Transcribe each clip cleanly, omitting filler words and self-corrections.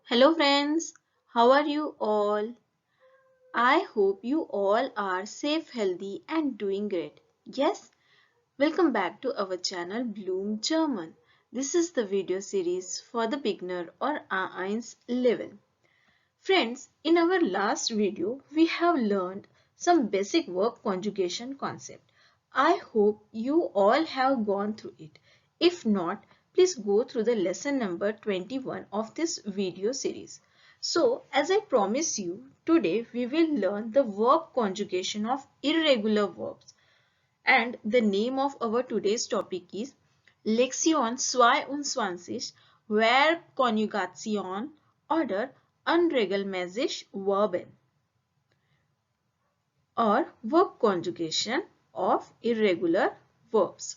Hello friends, how are you all? I hope you all are safe, healthy and doing great. Yes, welcome back to our channel Bloom German. This is the video series for the beginner or A1 level. Friends, in our last video, we have learned some basic verb conjugation concept. I hope you all have gone through it. If not, please go through the lesson number 21 of this video series. So, as I promised you, today we will learn the verb conjugation of irregular verbs. And the name of our today's topic is Lektion 22 Verb Konjugation oder unregelmäßig Verben or verb conjugation of irregular verbs.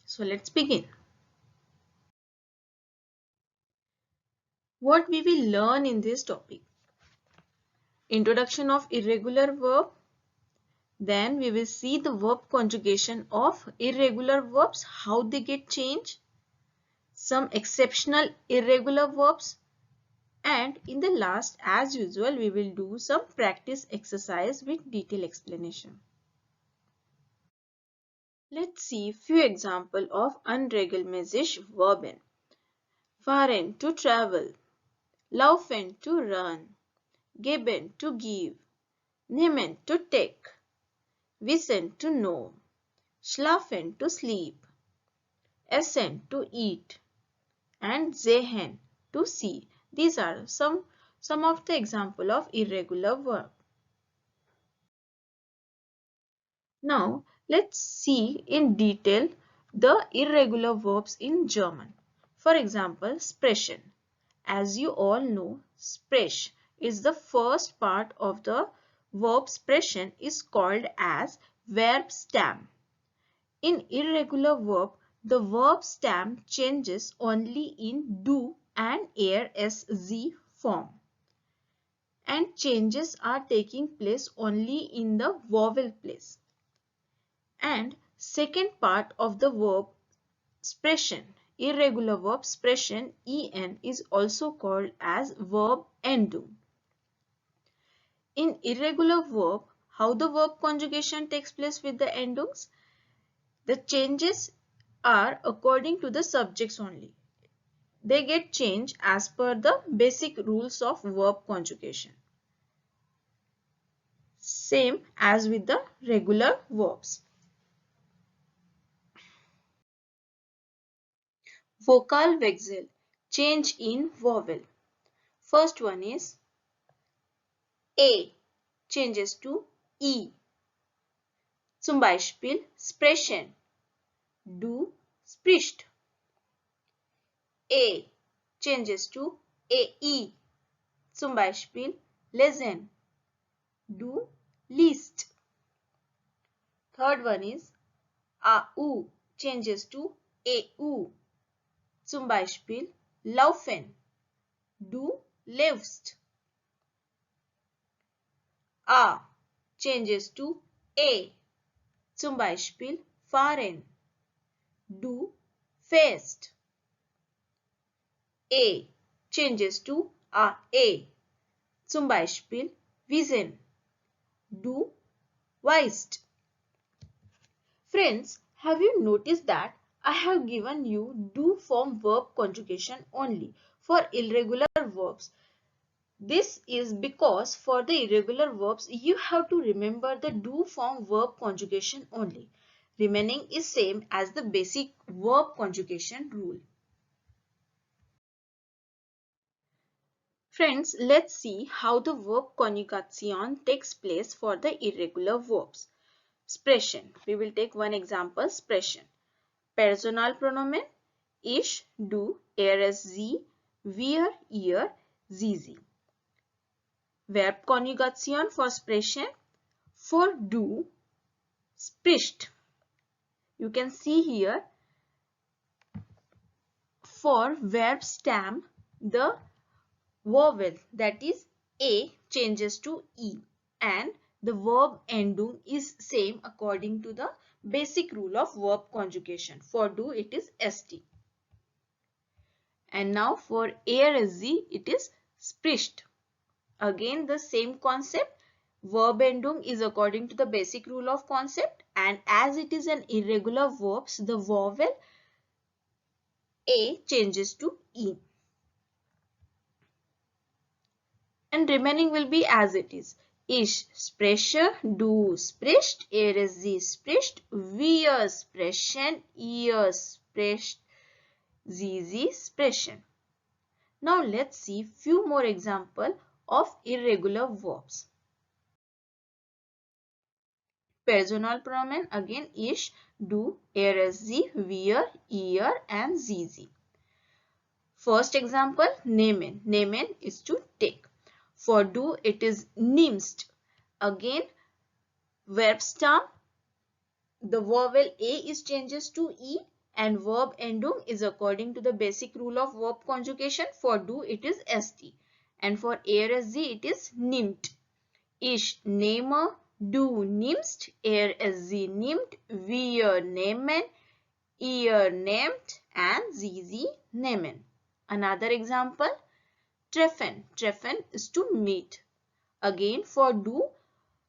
So let's begin. What we will learn in this topic? Introduction of irregular verb. Then we will see the verb conjugation of irregular verbs, how they get changed. Some exceptional irregular verbs. And in the last, as usual, we will do some practice exercise with detailed explanation. Let's see few examples of unregelmäßig Verben. Fahren to travel, laufen to run, geben to give, nehmen to take, wissen to know, schlafen to sleep, essen to eat, and sehen to see. These are some of the examples of irregular verb. Now, let's see in detail the irregular verbs in German. For example, sprechen. As you all know, sprech is the first part of the verb sprechen is called as verb stem. In irregular verb, the verb stem changes only in do and er-sz form. And changes are taking place only in the vowel place. And second part of the verb sprechen, irregular verb sprechen, en, is also called as verb endung. In irregular verb, how the verb conjugation takes place with the endungs? The changes are according to the subjects only. They get changed as per the basic rules of verb conjugation. Same as with the regular verbs. Vocal wechsel, change in vowel. First one is A changes to E. Zum Beispiel sprechen. Du sprichst. A changes to AE. Zum Beispiel lesen. Du liest. Third one is AU changes to AU. Zum Beispiel laufen. Du läufst. A changes to A. Zum Beispiel fahren. Du fährst. A changes to A. Zum Beispiel wissen. Du weißt. Friends, have you noticed that I have given you do form verb conjugation only for irregular verbs? This is because for the irregular verbs, you have to remember the do form verb conjugation only. Remaining is same as the basic verb conjugation rule. Friends, let's see how the verb conjugation takes place for the irregular verbs. Sprechen. We will take one example, sprechen. Personal pronomen ich, du, er, sie, wir, ihr, sie. Verb conjugation for sprechen. For do, spricht. You can see here for verb stem, the vowel that is A changes to E and the verb endung is same according to the basic rule of verb conjugation. For do it is st. And now for er is it is spricht. Again the same concept. Verb endung is according to the basic rule of concept, and as it is an irregular verb, the vowel a changes to e. And remaining will be as it is. Ich spreche, du sprichst, sie spricht, wir sprechen, ihr spricht, sie sprechen. Now let's see few more examples of irregular verbs. Personal pronoun again ich, du, sie, wir, ihr and sie. First example nehmen. Nehmen is to take. For do it is nimmst. Again verb stem, the vowel a is changes to e, and verb endung is according to the basic rule of verb conjugation. For do it is st, and for sie it is nimmt. Ich nehme, du nimmst, sie nimmt, wir nehmen, ihr nehmt and sie nehmen. Another example treffen. Treffen is to meet. Again for do,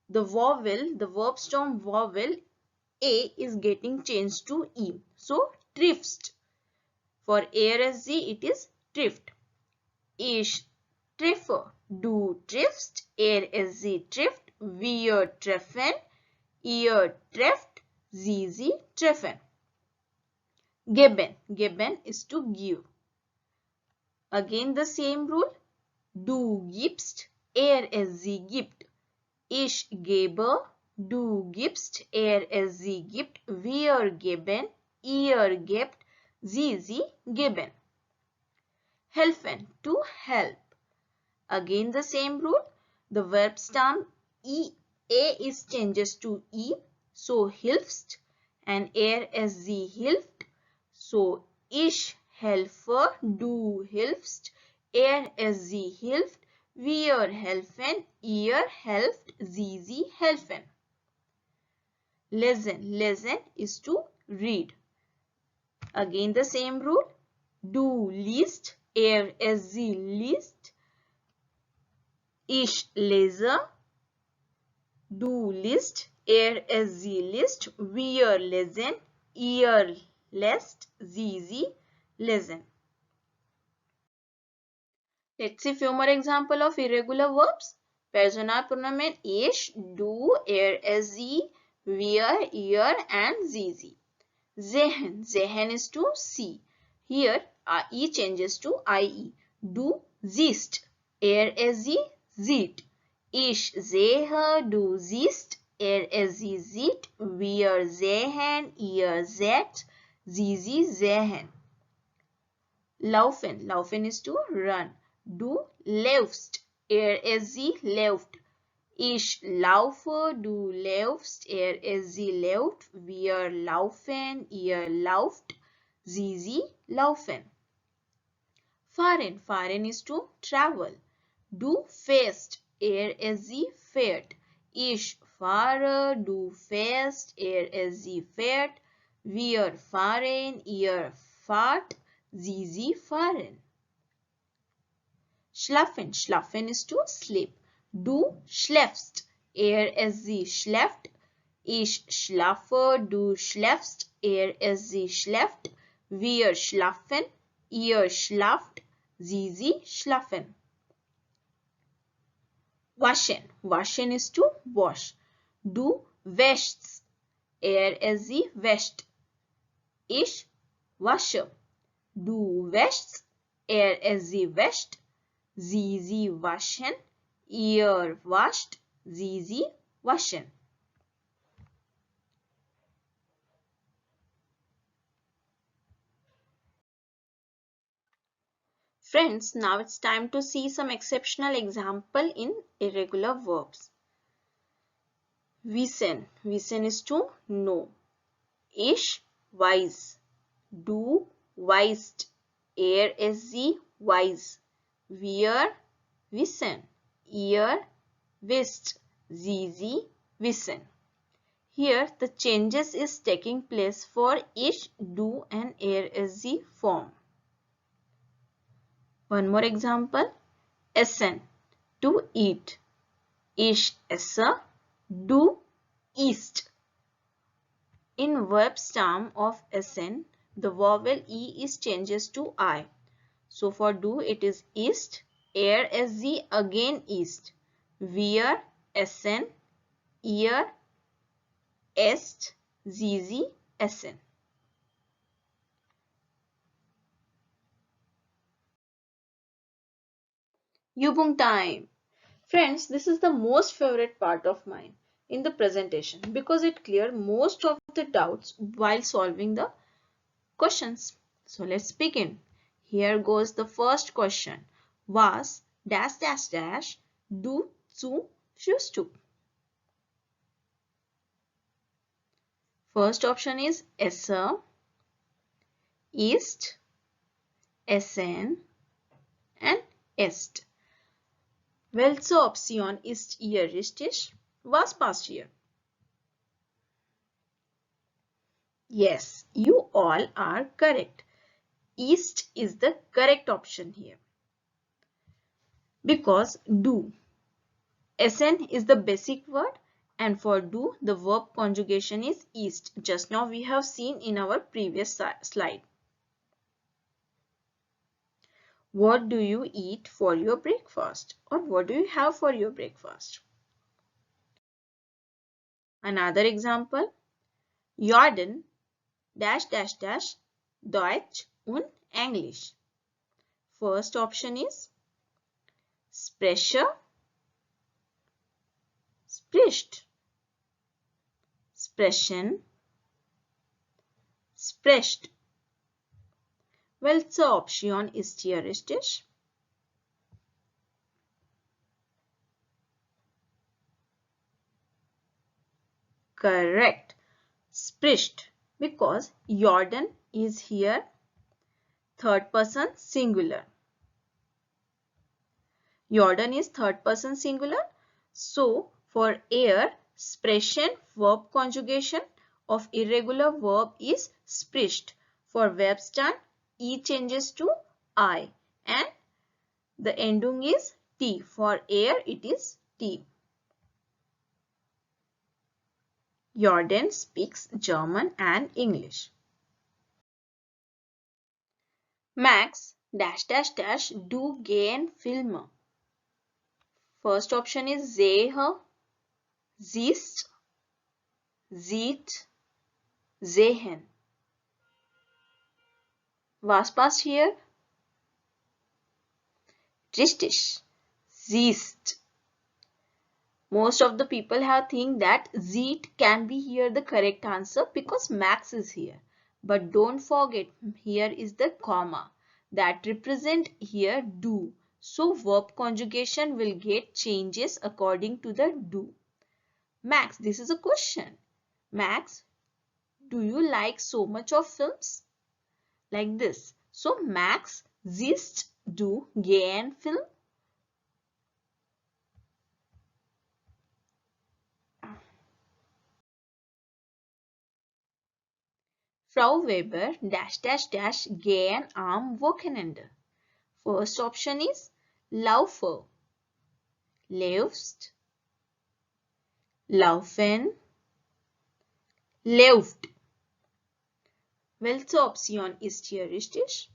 the vowel, the verb stem vowel a is getting changed to e. So triffst. For sie it is trifft. Ich treffe, du triffst, sie trifft, wir treffen, ihr trefft, sie treffen. Geben. Geben is to give. Again the same rule. Du gibst, sie gibt. Ich gebe, du gibst, sie gibt, wir geben, ihr gebt, sie geben. Helfen, to help. Again the same rule. The verb stem a is changes to e, so hilfst, and sie hilft, so ich helfe, du hilfst, sie hilft, wir helfen, ihr helft, sie helfen. Lesen. Lesen is to read. Again the same rule. Du liest, sie liest, ich lese, du liest, sie liest, wir lesen, ihr lest, sie lesen. Let's see few more examples of irregular verbs. Personal pronoun ich, du, sie, wir, ihr and sie. Sehen. Sehen is to see. Here e changes to ie. Du siehst, sie sieht. Ich sehe, du siehst, sie sieht, wir sehen, ihr seht, sie sehen. Laufen. Laufen is to run. Du läufst, sie läuft. Ich laufe, du läufst, sie läuft, wir laufen, ihr lauft, sie laufen. Fahren. Fahren is to travel. Du fährst, sie fährt. Ich fahre, du fährst, sie fährt. Wir fahren, ihr fahrt, sie fahren. Schlafen. Schlafen is to sleep. Du schläfst, sie schläft. Ich schlafe, du schläfst, sie schläft. Wir schlafen, ihr schlaft, sie schlafen. Waschen. Waschen is to wash. Du wäschst, sie wäscht. Ich wasche. Du wäschst, sie wäscht. Sie waschen. Ihr wascht, sie waschen. Friends, now it's time to see some exceptional example in irregular verbs. Wissen. Wissen is to know. Ich weiß. Du weißt. Sie weiß. Wir wissen. Ihr wisst, sie wissen. Here the changes is taking place for ich, du and sie form. One more example. Essen, to eat. Ich esse, du isst. In verb stem of essen, the vowel e is changes to I. So for do it is ist, er sz again ist. Wir essen, ihr esst, sie essen. Übung time. Friends, this is the most favorite part of mine in the presentation because it clears most of the doubts while solving the questions. So let's begin. Here goes the first question. Was dash dash dash du zu Frühstück? First option is esse, ist, essen and est. Welche Option ist hier richtig? Was passt hier? Yes, you all are correct. Ist is the correct option here. Because do. Essen is the basic word and for do the verb conjugation is ist. Just now we have seen in our previous slide. What do you eat for your breakfast? Or what do you have for your breakfast? Another example. Jordan dash dash dash Deutsch und Englisch. First option is spreche, spricht, sprechen, spricht. Welche Option ist hier richtig? Correct. Spricht, because Jordan is here third person singular. Jordan is third person singular. So for er, sprechen verb conjugation of irregular verb is spricht. For verb stem, e changes to I and the ending is t. For er, it is t. Jordan speaks German and English. Max dash dash dash du gehen Filme. First option is sehe, siehst, sieht, sehen. Was passt hier? Richtig. Siehst. Most of the people have think that sieht can be here the correct answer because Max is here. But don't forget, here is the comma that represent here do. So verb conjugation will get changes according to the do. Max, this is a question. Max, do you like so much of films? Like this. So Max siehst du gern Film? Frau Weber dash dash dash gehen am Wochenende. First option is laufe, läufst, laufen, läuft. Welche Option ist hier richtig?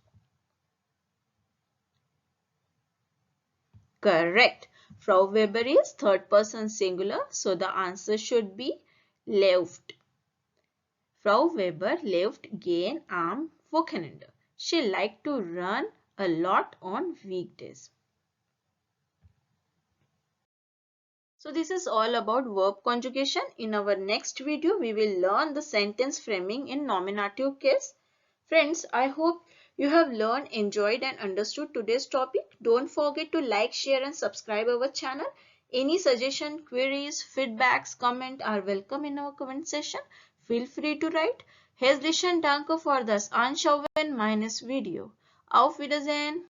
Correct. Frau Weber is third person singular, so the answer should be läuft. Frau Weber läuft gern am Wochenende. She liked to run a lot on weekdays. So this is all about verb conjugation. In our next video, we will learn the sentence framing in nominative case. Friends, I hope you have learned, enjoyed and understood today's topic. Don't forget to like, share and subscribe our channel. Any suggestion, queries, feedbacks, comment are welcome in our comment section. Feel free to write. Herzlichen Dank für das Anschauen meines Video. Auf Wiedersehen.